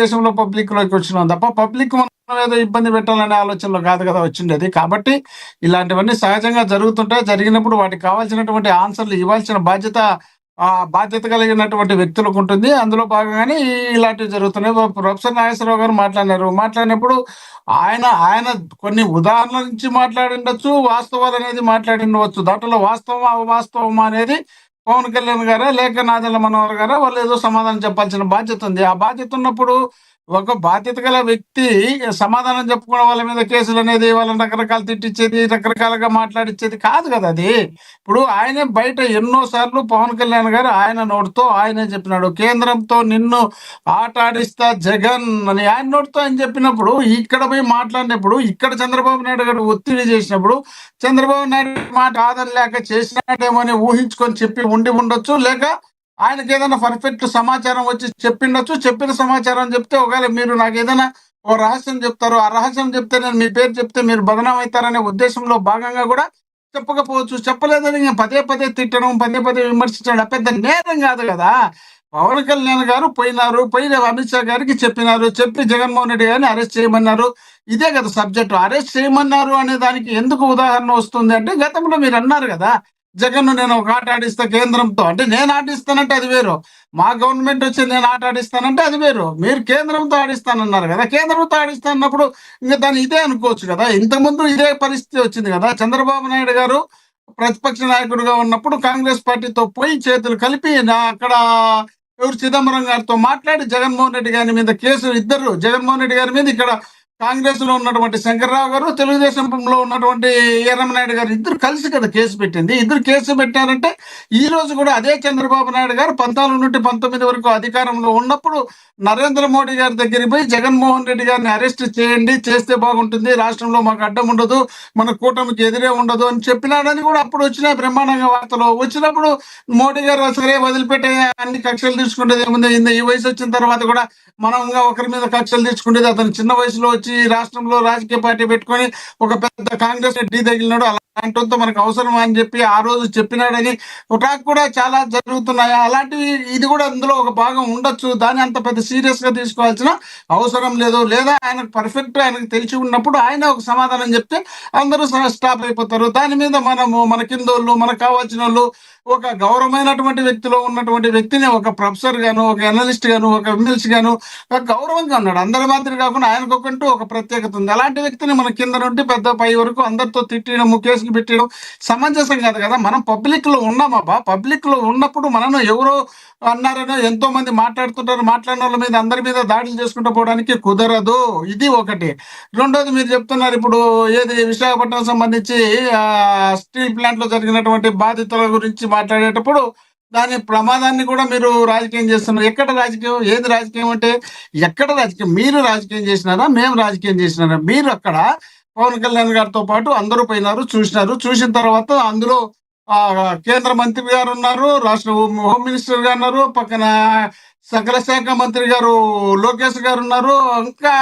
దేశంలో పబ్లిక్ లోకి వచ్చినాం తప్ప పబ్లిక్ మనం ఏదో ఇబ్బంది పెట్టాలనే ఆలోచనలో కాదు కదా వచ్చిండేది. కాబట్టి ఇలాంటివన్నీ సహజంగా జరుగుతుంటాయి. జరిగినప్పుడు వాటికి కావాల్సినటువంటి ఆన్సర్లు ఇవ్వాల్సిన బాధ్యత కలిగినటువంటి వ్యక్తులకు ఉంటుంది. అందులో భాగంగానే ఇలాంటివి జరుగుతున్నాయి. ప్రొఫెసర్ నాగేశ్వరరావు గారు మాట్లాడినారు. మాట్లాడినప్పుడు ఆయన ఆయన కొన్ని ఉదాహరణల నుంచి మాట్లాడిండొచ్చు. వాస్తవాలనేది మాట్లాడిండవచ్చు. దాంట్లో వాస్తవమా, అవాస్తవమా అనేది పవన్ కళ్యాణ్ గారా, లేక నాదెళ్ల మనోహర్ గారా వాళ్ళు ఏదో సమాధానం చెప్పాల్సిన బాధ్యత ఉంది. ఆ బాధ్యత ఉన్నప్పుడు ఒక బాధ్యత గల వ్యక్తి సమాధానం చెప్పుకోవడం వాళ్ళ మీద కేసులనేది వాళ్ళని రకరకాలు తిట్టిచ్చేది, రకరకాలుగా మాట్లాడిచ్చేది కాదు కదా అది. ఇప్పుడు ఆయనే బయట ఎన్నో సార్లు పవన్ కళ్యాణ్ గారు ఆయన నోటితో ఆయనే చెప్పినాడు. కేంద్రంతో నిన్ను ఆట ఆడిస్తా జగన్ అని ఆయన నోటితో ఆయన చెప్పినప్పుడు, ఇక్కడ పోయి మాట్లాడినప్పుడు, ఇక్కడ చంద్రబాబు నాయుడు గారు ఒత్తిడి చేసినప్పుడు, చంద్రబాబు నాయుడు మాట కాదని లేక చేసినాడేమో అని ఊహించుకొని చెప్పి ఉండి ఉండొచ్చు. లేక ఆయనకి ఏదైనా పర్ఫెక్ట్ సమాచారం వచ్చి చెప్పిండొచ్చు. చెప్పిన సమాచారం చెప్తే ఒకవేళ మీరు నాకు ఏదైనా ఓ రహస్యం చెప్తారు, ఆ రహస్యం చెప్తే నేను మీ పేరు చెప్తే మీరు బదనాం అవుతారనే ఉద్దేశంలో భాగంగా కూడా చెప్పకపోవచ్చు. చెప్పలేదని ఇంకా పదే పదే తిట్టడం, పదే పదే విమర్శించడం పెద్ద నేరం కాదు కదా. పవన్ కళ్యాణ్ గారు పోయి అమిత్ షా గారికి చెప్పి జగన్మోహన్ రెడ్డి గారిని అరెస్ట్ చేయమన్నారు. ఇదే కదా సబ్జెక్టు. అరెస్ట్ చేయమన్నారు అనే దానికి ఎందుకు ఉదాహరణ వస్తుంది అంటే, గతంలో మీరు అన్నారు కదా, జగన్ను నేను ఒక ఆట ఆడిస్తా కేంద్రంతో. అంటే నేను ఆడిస్తానంటే అది వేరు, మా గవర్నమెంట్ వచ్చి నేను ఆట ఆడిస్తానంటే అది వేరు. మీరు కేంద్రంతో ఆడిస్తానన్నారు కదా. కేంద్రంతో ఆడిస్తానన్నప్పుడు ఇంకా దాన్ని ఇదే అనుకోవచ్చు కదా. ఇంతకుముందు ఇదే పరిస్థితి వచ్చింది కదా. చంద్రబాబు నాయుడు గారు ప్రతిపక్ష నాయకుడిగా ఉన్నప్పుడు కాంగ్రెస్ పార్టీతో పోయి చేతులు కలిపి అక్కడ చిదంబరం గారితో మాట్లాడి జగన్మోహన్ రెడ్డి గారి మీద కేసు, ఇద్దరు జగన్మోహన్ రెడ్డి గారి మీద ఇక్కడ కాంగ్రెస్ లో ఉన్నటువంటి శంకర్రావు గారు, తెలుగుదేశంలో ఉన్నటువంటి ఎర్రమనాయుడు గారు ఇద్దరు కలిసి కదా కేసు పెట్టింది. ఇద్దరు కేసు పెట్టారంటే ఈ రోజు కూడా అదే చంద్రబాబు నాయుడు గారు 14 నుండి 19 వరకు అధికారంలో ఉన్నప్పుడు నరేంద్ర మోడీ గారి దగ్గరికి పోయి జగన్మోహన్ రెడ్డి గారిని అరెస్ట్ చేయండి, చేస్తే బాగుంటుంది, రాష్ట్రంలో మాకు అడ్డం ఉండదు, మన కూటమికి ఎదురే ఉండదు అని చెప్పినాడని కూడా అప్పుడు వచ్చిన బ్రహ్మాండంగా వార్తలు వచ్చినప్పుడు మోడీ గారు సరే వదిలిపెట్టే, అన్ని కక్షలు తీసుకునేది ఏముంది, ఈ వయసు వచ్చిన తర్వాత కూడా మనం ఒకరి మీద కక్షలు తీసుకునేది. అతను చిన్న వయసులో వచ్చి రాష్ట్రంలో రాజకీయ పార్టీ పెట్టుకొని ఒక పెద్ద కాంగ్రెస్ ఢీ తగిలినాడు. అలాంటితో మనకు అవసరం అని చెప్పి ఆ రోజు చెప్పినాడని టాక్ కూడా చాలా జరుగుతున్నాయి. అలాంటివి ఇది కూడా అందులో ఒక భాగం ఉండొచ్చు. దాన్ని అంత పెద్ద సీరియస్ గా తీసుకోవాల్సిన అవసరం లేదు. లేదా ఆయనకు పర్ఫెక్ట్ ఆయనకు తెలిసి ఉన్నప్పుడు ఆయన ఒక సమాధానం చెప్తే అందరూ స్టాప్ అయిపోతారు. దాని మీద మన కిందోళ్ళు, మనకు కావాల్సిన వాళ్ళు, ఒక గౌరవమైనటువంటి వ్యక్తిలో ఉన్నటువంటి వ్యక్తిని ఒక ప్రొఫెసర్ గాను, ఒక ఎనలిస్ట్ గాను, ఒక ఎమ్మెల్సీ గాను గౌరవంగా ఉన్నాడు. అందరి మాదిరి కాకుండా ఆయనకొకంటూ ఒక ప్రత్యేకత ఉంది. అలాంటి వ్యక్తిని మన కింద నుండి పెద్ద పై వరకు అందరితో తిట్టడం, కేసులు పెట్టడం సమంజసం కాదు కదా. మనం పబ్లిక్ లో ఉన్నామబ్బా. పబ్లిక్ లో ఉన్నప్పుడు మనను ఎవరో అన్నారనో ఎంతో మంది మాట్లాడుతుంటారు. మాట్లాడిన వాళ్ళ మీద అందరి మీద దాడులు చేసుకుంటూ పోవడానికి కుదరదు. ఇది ఒకటి. రెండోది మీరు చెప్తున్నారు ఇప్పుడు ఏది విశాఖపట్నం సంబంధించి స్టీల్ ప్లాంట్ లో జరిగినటువంటి బాధితుల గురించి మాట్లాడేటప్పుడు దాని ప్రమాదాన్ని కూడా మీరు రాజకీయం చేస్తున్నారు. ఎక్కడ రాజకీయం, ఏది రాజకీయం అంటే ఎక్కడ రాజకీయం? మీరు రాజకీయం చేసినారా, మేము రాజకీయం చేసినారా? మీరు అక్కడ పవన్ కళ్యాణ్ గారితో పాటు అందరూ పోయినారు, చూసినారు. చూసిన తర్వాత అందులో కేంద్ర మంత్రి గారు ఉన్నారు, రాష్ట్ర హోమ్ మినిస్టర్ గారు ఉన్నారు, పక్కన సకల శాఖ మంత్రి గారు లోకేష్ గారు ఉన్నారు, ఇంకా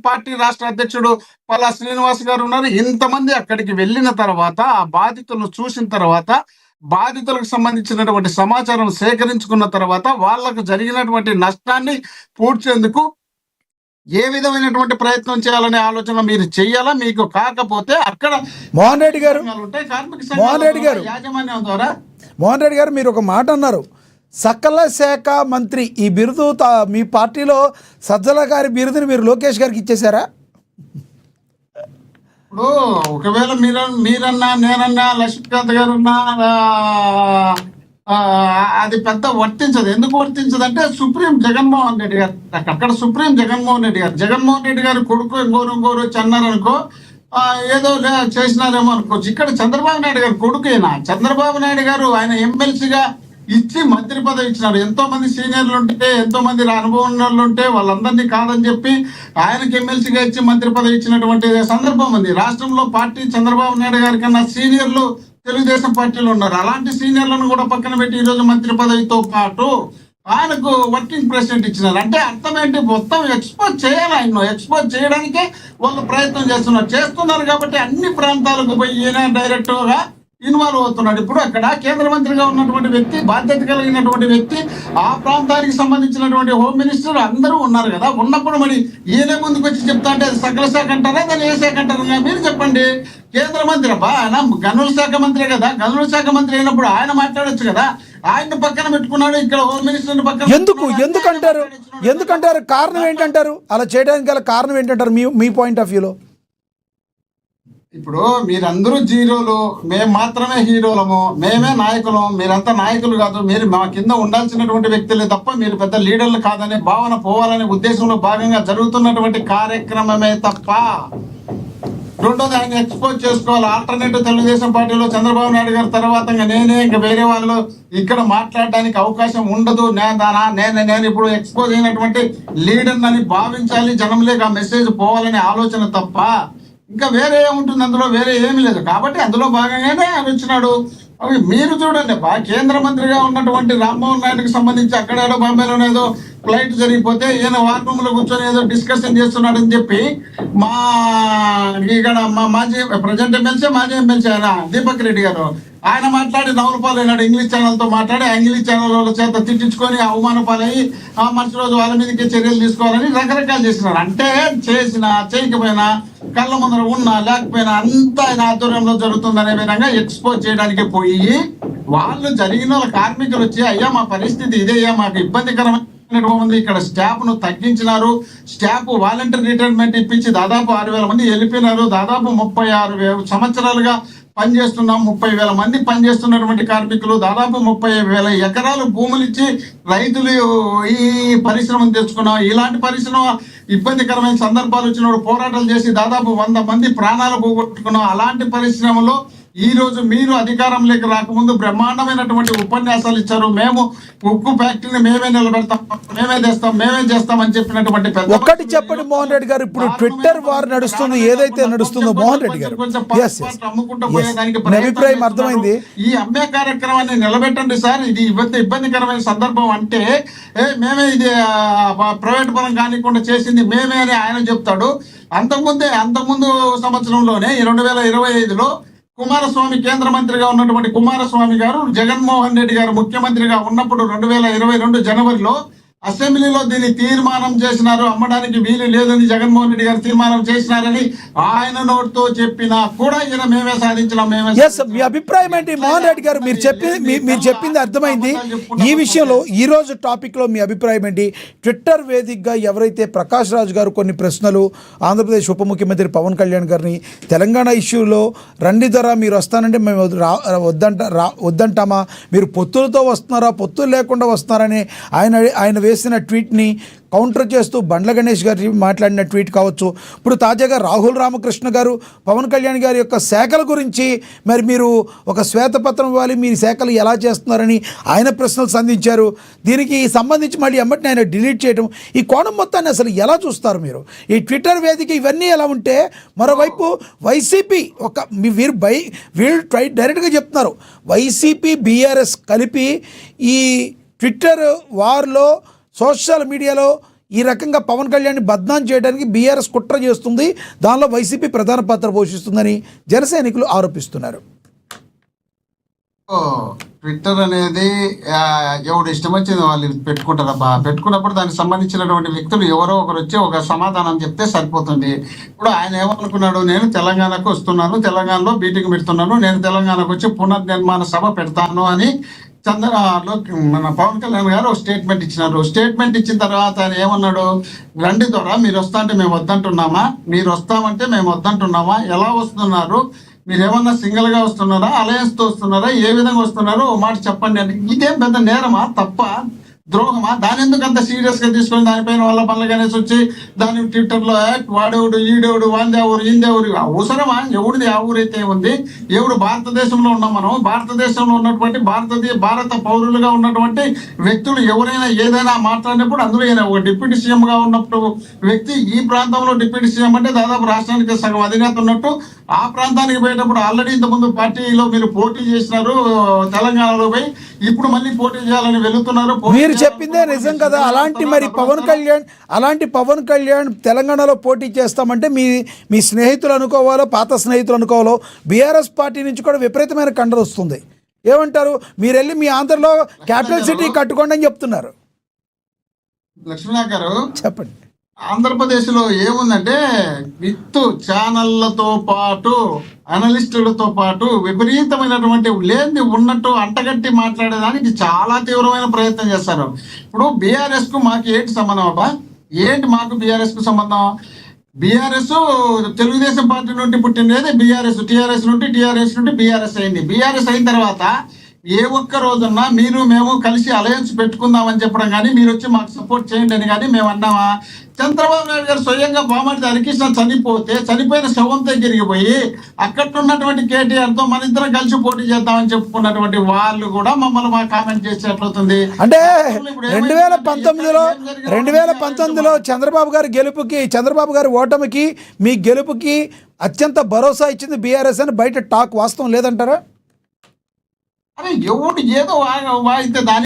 పార్టీ రాష్ట్ర అధ్యక్షుడు పల్లా శ్రీనివాస్ గారు ఉన్నారు. ఇంతమంది అక్కడికి వెళ్ళిన తర్వాత ఆ బాధితులను చూసిన తర్వాత, బాధితులకు సంబంధించినటువంటి సమాచారం సేకరించుకున్న తర్వాత వాళ్ళకు జరిగినటువంటి నష్టాన్ని పూడ్చేందుకు ఏ విధమైనటువంటి ప్రయత్నం చేయాలనే ఆలోచన మీరు చెయ్యాలా? మీకు కాకపోతే అక్కడ మోహన్ రెడ్డి గారు యాజమాన్యం ద్వారా మోహన్ రెడ్డి గారు మీరు ఒక మాట అన్నారు, సకల శాఖ మంత్రి. ఈ బిరుదు మీ పార్టీలో సజ్జల గారి బిరుదుని మీరు లోకేష్ గారికి ఇచ్చేశారా? ఇప్పుడు ఒకవేళ మీరన్నా, నేనన్నా, లక్ష్మీకాంత్ గారున్నా అది పెద్ద వర్తించదు. ఎందుకు వర్తించదు అంటే సుప్రీం జగన్మోహన్ రెడ్డి గారు, అక్కడ సుప్రీం జగన్మోహన్ రెడ్డి గారు కొడుకు ఇంకోరు వచ్చి అన్నారనుకో ఏదో చేసినారేమో అనుకోవచ్చు. ఇక్కడ చంద్రబాబు నాయుడు గారు కొడుకేనా? చంద్రబాబు నాయుడు గారు ఆయన ఎమ్మెల్సీగా ఇచ్చి మంత్రి పదవి ఇచ్చినాడు. ఎంతో మంది సీనియర్లు ఉంటే, ఎంతో మంది అనుభవం ఉన్న వాళ్ళు ఉంటే వాళ్ళందరినీ కాదని చెప్పి ఆయనకి ఎమ్మెల్సీగా ఇచ్చి మంత్రి పదవి ఇచ్చినటువంటి సందర్భం ఉంది. రాష్ట్రంలో పార్టీ చంద్రబాబు నాయుడు గారి కన్నా సీనియర్లు తెలుగుదేశం పార్టీలో ఉన్నారు. అలాంటి సీనియర్లను కూడా పక్కన పెట్టి ఈరోజు మంత్రి పదవితో పాటు ఆయనకు వర్కింగ్ ప్రెసిడెంట్ ఇచ్చినారు. అంటే అర్థం ఏంటి? మొత్తం ఎక్స్పోజ్ చేయాలి. ఆయన ఎక్స్పోజ్ చేయడానికే వాళ్ళు ప్రయత్నం చేస్తున్నారు కాబట్టి అన్ని ప్రాంతాలకు పోయి ఈయన డైరెక్ట్గా ఇన్వాల్వ్ అవుతున్నాడు. ఇప్పుడు అక్కడ కేంద్ర మంత్రిగా ఉన్నటువంటి వ్యక్తి, బాధ్యత కలిగినటువంటి వ్యక్తి, ఆ ప్రాంతానికి సంబంధించినటువంటి హోమ్ మినిస్టర్ అందరూ ఉన్నారు కదా. ఉన్నప్పుడు మరి ఈయనే ముందుకు వచ్చి చెప్తా అంటే అది సకల శాఖ అంటారా, దాన్ని ఏ శాఖ అంటారా? మీరు చెప్పండి. కేంద్ర మంత్రి అబ్బా, ఆయన గనుల శాఖ మంత్రి కదా, గనుల శాఖ మంత్రి అయినప్పుడు ఆయన మాట్లాడొచ్చు కదా. ఆయన పక్కన పెట్టుకున్నాడు, ఇక్కడ హోమ్ మినిస్టర్ పక్కన ఎందుకంటారు కారణం ఏంటంటారు? అలా చేయడానికి గల కారణం ఏంటంటారు మీ పాయింట్ ఆఫ్ వ్యూలో? ఇప్పుడు మీరందరూ జీరోలు, మేము మాత్రమే హీరోలము, మేమే నాయకులం, మీరంతా నాయకులు కాదు, మీరు మా కింద ఉండాల్సినటువంటి వ్యక్తులే తప్ప మీరు పెద్ద లీడర్లు కాదనే భావన పోవాలనే ఉద్దేశంలో భాగంగా జరుగుతున్నటువంటి కార్యక్రమమే తప్ప. రెండోది, ఆయన ఎక్స్పోజ్ చేసుకోవాలి. ఆల్టర్నేటివ్ తెలుగుదేశం పార్టీలో చంద్రబాబు నాయుడు గారి తర్వాత నేనే ఇంకా వేరే వాళ్ళు ఇక్కడ మాట్లాడడానికి అవకాశం ఉండదు, నేను ఇప్పుడు ఎక్స్పోజ్ అయినటువంటి లీడర్ అని భావించాలి, జనంలోకి ఆ మెసేజ్ పోవాలనే ఆలోచన తప్ప ఇంకా వేరే ఏముంటుంది, అందులో వేరే ఏమీ లేదు. కాబట్టి అందులో భాగంగానే ఆయన వచ్చినాడు. మీరు చూడండి, కేంద్ర మంత్రిగా ఉన్నటువంటి రామ్మోహన్ నాయుడుకి సంబంధించి అక్కడేదో బాంబేలోనే ఏదో ఫ్లైట్ జరిగిపోతే ఈయన వార్ రూమ్ లో కూర్చొని ఏదో డిస్కషన్ చేస్తున్నాడని చెప్పి మా ఇక్కడ మా మాజీ ప్రజెంట్ ఎమ్మెల్సీ, మాజీ ఎమ్మెల్సీ ఆయన దీపక్ రెడ్డి గారు, ఆయన మాట్లాడి నవరపాలైనాడు. ఇంగ్లీష్ ఛానల్తో మాట్లాడి ఆ ఇంగ్లీష్ ఛానల్ వాళ్ళ చేత తిట్టించుకొని అవమానపాలయ్యి ఆ మరుసటి రోజు వాళ్ళ మీదకి చర్యలు తీసుకోవాలని రకరకాలు చేస్తున్నారు. అంటే చేసినా చేయకపోయినా, కళ్ళ ముందర ఉన్నా లేకపోయినా అంతా ఆయన ఆధ్వర్యంలో జరుగుతుందనే విధంగా ఎక్స్పోజ్ చేయడానికి పోయి వాళ్ళు జరిగిన వాళ్ళ కార్మికులు వచ్చి అయ్యా మా పరిస్థితి ఇదయ్యా, మాకు ఇబ్బందికరమైన ఉంది, ఇక్కడ స్టాఫ్ ను తగ్గించినారు, స్టాఫ్ వాలంటీర్ రిటైర్మెంట్ ఇప్పించి దాదాపు 6,000 మంది వెళ్ళిపోయినారు, దాదాపు 36 సంవత్సరాలుగా పనిచేస్తున్నాం, 30,000 మంది పనిచేస్తున్నటువంటి కార్మికులు, దాదాపు 30,000 ఎకరాలు భూములు ఇచ్చి రైతులు ఈ పరిశ్రమను తెచ్చుకున్నాం. ఇలాంటి పరిశ్రమ ఇబ్బందికరమైన సందర్భాలు వచ్చినప్పుడు పోరాటాలు చేసి దాదాపు 100 మంది ప్రాణాలు పోగొట్టుకున్నాం. అలాంటి పరిశ్రమలో ఈ రోజు మీరు అధికారంలోకి రాకముందు బ్రహ్మాండమైనటువంటి ఉపన్యాసాలు ఇచ్చారు. మేము ఉక్కు ఫ్యాక్టరీని మేమే నిలబెడతాం, మేమే తెస్తాం, మేమే చేస్తామని చెప్పినటువంటి ఒక్కటి చెప్పండి మోహన్ రెడ్డి గారు, ఇప్పుడు ట్విట్టర్ వార్ నడుస్తుంది, ఏదైతే నడుస్తుందో మోహన్ రెడ్డి గారు అమ్ముకుంటూ పోయేదానికి అభిప్రాయం అర్థమైంది. ఈ అమ్మే కార్యక్రమాన్ని నిలబెట్టండి సార్, ఇది ఇబ్బందికరమైన సందర్భం అంటే మేమే ఇది ప్రైవేట్ పరం కానికుండా చేసింది మేమే అని ఆయన చెప్తాడు. అంతకుముందు సంవత్సరంలోనే 2025లో కుమారస్వామి కేంద్ర మంత్రిగా ఉన్నటువంటి కుమారస్వామి గారు జగన్మోహన్ రెడ్డి గారు ముఖ్యమంత్రిగా ఉన్నప్పుడు 2022 జనవరిలో అసెంబ్లీలో దీన్ని తీర్మానం చేసినారు. అమ్మడానికి వీలు లేదని జగన్మోహన్ రెడ్డి గారు తీర్మానం చేసినారని ఆయన నోటితో చెప్పినా కూడా ఈయన మేమే సాధించినాం, మేమే. మీ అభిప్రాయం ఏంటి మోహన్ రెడ్డి గారు? మీరు చెప్పింది అర్థమైంది. ఈ విషయంలో ఈ రోజు టాపిక్ లో మీ అభిప్రాయం ఏంటి? ట్విట్టర్ వేదికగా ఎవరైతే ప్రకాష్ రాజ్ గారు కొన్ని ప్రశ్నలు ఆంధ్రప్రదేశ్ ఉప ముఖ్యమంత్రి పవన్ కళ్యాణ్ గారిని తెలంగాణ ఇష్యూలో రండి ధర మీరు వస్తానంటే మేము వద్దంటామా, మీరు పొత్తులతో వస్తున్నారా, పొత్తులు లేకుండా వస్తున్నారని ఆయన వేసిన ట్వీట్ని కౌంటర్ చేస్తూ బండ్ల గణేష్ గారు మాట్లాడిన ట్వీట్ కావచ్చు. ఇప్పుడు తాజాగా రాహుల్ రామకృష్ణ గారు పవన్ కళ్యాణ్ గారి యొక్క శాఖల గురించి మరి మీరు ఒక శ్వేతపత్రం ఇవ్వాలి, మీరు శాఖలు ఎలా చేస్తున్నారని ఆయన ప్రశ్నలు సంధించారు. దీనికి సంబంధించి మళ్ళీ ఎమ్మటిని ఆయన డిలీట్ చేయడం, ఈ కోణం మొత్తాన్ని అసలు ఎలా చూస్తారు మీరు? ఈ ట్విట్టర్ వేదిక ఇవన్నీ ఎలా ఉంటే మరోవైపు వైసీపీ వీళ్ళు డైరెక్ట్గా చెప్తున్నారు, వైసీపీ బీఆర్ఎస్ కలిపి ఈ ట్విట్టర్ వార్లో సోషల్ మీడియాలో ఈ రకంగా పవన్ కళ్యాణ్ని బద్నాం చేయడానికి బీఆర్ఎస్ కుట్ర చేస్తుంది, దానిలో వైసీపీ ప్రధాన పాత్ర పోషిస్తుందని జన సైనికులు ఆరోపిస్తున్నారు. ట్విట్టర్ అనేది ఎవడు ఇష్టం వచ్చింది వాళ్ళు పెట్టుకుంటారబ్బా. పెట్టుకున్నప్పుడు దానికి సంబంధించినటువంటి వ్యక్తులు ఎవరో ఒకరు వచ్చి ఒక సమాధానం చెప్తే సరిపోతుంది. ఇప్పుడు ఆయన ఏమనుకున్నాడు, నేను తెలంగాణకు వస్తున్నాను, తెలంగాణలో మీటింగ్ పెడుతున్నాను, నేను తెలంగాణకు వచ్చి పునర్నిర్మాణ సభ పెడతాను అని మన పవన్ కళ్యాణ్ గారు ఒక స్టేట్మెంట్ ఇచ్చినారు. స్టేట్మెంట్ ఇచ్చిన తర్వాత ఆయన ఏమన్నాడు, రండి ద్వారా మీరు వస్తా అంటే మేము వద్దంటున్నామా, మీరు వస్తామంటే మేము వద్దంటున్నామా, ఎలా వస్తున్నారు, మీరు ఏమన్నా సింగిల్ గా వస్తున్నారా, అలయన్స్ తో వస్తున్నారా, ఏ విధంగా వస్తున్నారో ఓ మాట చెప్పండి అంటే ఇదేం పెద్ద నేరమా, తప్ప, ద్రోహమా? దాని ఎందుకు అంత సీరియస్ గా తీసుకొని దానిపైన వల్ల బండ్ల గణేష్ వచ్చి దాని ట్విట్టర్ లో వాడేవుడు ఈడేవుడు వాందేవుడు ఇందేవుడు అవసరమా? ఎవడిది ఆ ఊరైతే ఉంది, ఎవడు భారతదేశంలో ఉన్నాం మనం, భారతదేశంలో ఉన్నటువంటి భారత పౌరులుగా ఉన్నటువంటి వ్యక్తులు ఎవరైనా ఏదైనా మాట్లాడినప్పుడు అందులో ఈయన ఒక డిప్యూటీ సీఎం గా ఉన్నప్పుడు వ్యక్తి, ఈ ప్రాంతంలో డిప్యూటీ సీఎం అంటే దాదాపు రాష్ట్రానికి సగం అధినేత ఉన్నట్టు, ఆ ప్రాంతానికి పోయేటప్పుడు ఆల్రెడీ ఇంతకుముందు పార్టీలో మీరు పోటీ చేసినారు, తెలంగాణలో పోయి ఇప్పుడు మళ్ళీ పోటీ చేయాలని వెళుతున్నారు. మీరు మీరు చెప్పిందే నిజం కదా. అలాంటి పవన్ కళ్యాణ్ తెలంగాణలో పోటీ చేస్తామంటే మీ స్నేహితులు అనుకోవాలో, పాత స్నేహితులు అనుకోవాలో, బీఆర్ఎస్ పార్టీ నుంచి కూడా విపరీతమైన కండలు వస్తుంది. ఏమంటారు? మీరు వెళ్ళి మీ ఆంధ్రలో క్యాపిటల్ సిటీ కట్టుకోండి అని చెప్తున్నారు. లక్ష్మీనాథ్ గారు చెప్పండి. ఆంధ్రప్రదేశ్ లో ఏముందంటే విత్ ఛానళ్లతో పాటు అనలిస్టులతో పాటు విపరీతమైనటువంటి లేని ఉన్నట్టు అంటగట్టి మాట్లాడేదానికి చాలా తీవ్రమైన ప్రయత్నం చేస్తారు. ఇప్పుడు బీఆర్ఎస్ కు మాకు ఏంటి సంబంధం అబ్బా? ఏంటి మాకు బీఆర్ఎస్ కు సంబంధం? బీఆర్ఎస్ తెలుగుదేశం పార్టీ నుండి పుట్టినది బీఆర్ఎస్, టీఆర్ఎస్ నుండి బీఆర్ఎస్ అయింది. బీఆర్ఎస్ అయిన తర్వాత ఏ ఒక్క రోజున్నా మీరు మేము కలిసి అలయన్స్ పెట్టుకుందామని చెప్పడం కానీ, మీరు వచ్చి మాకు సపోర్ట్ చేయండి అని కానీ మేము అన్నామా? చంద్రబాబు నాయుడు గారు స్వయంగా బామర్ది హరికృష్ణ చనిపోయిన శవం దగ్గరికి పోయి అక్కడ ఉన్నటువంటి కేటీఆర్ తో మన ఇద్దరం కలిసి పోటీ చేద్దామని చెప్పుకున్నటువంటి వాళ్ళు కూడా మమ్మల్ని మా కామెంట్ చేసేట్లవుతుంది. అంటే 2019లో చంద్రబాబు గారి ఓటమికి, మీ గెలుపుకి అత్యంత భరోసా ఇచ్చింది బీఆర్ఎస్ అని బయట టాక్ వాస్తవం లేదంటారా? అరే ఎవడు ఏదో వాయితే దాని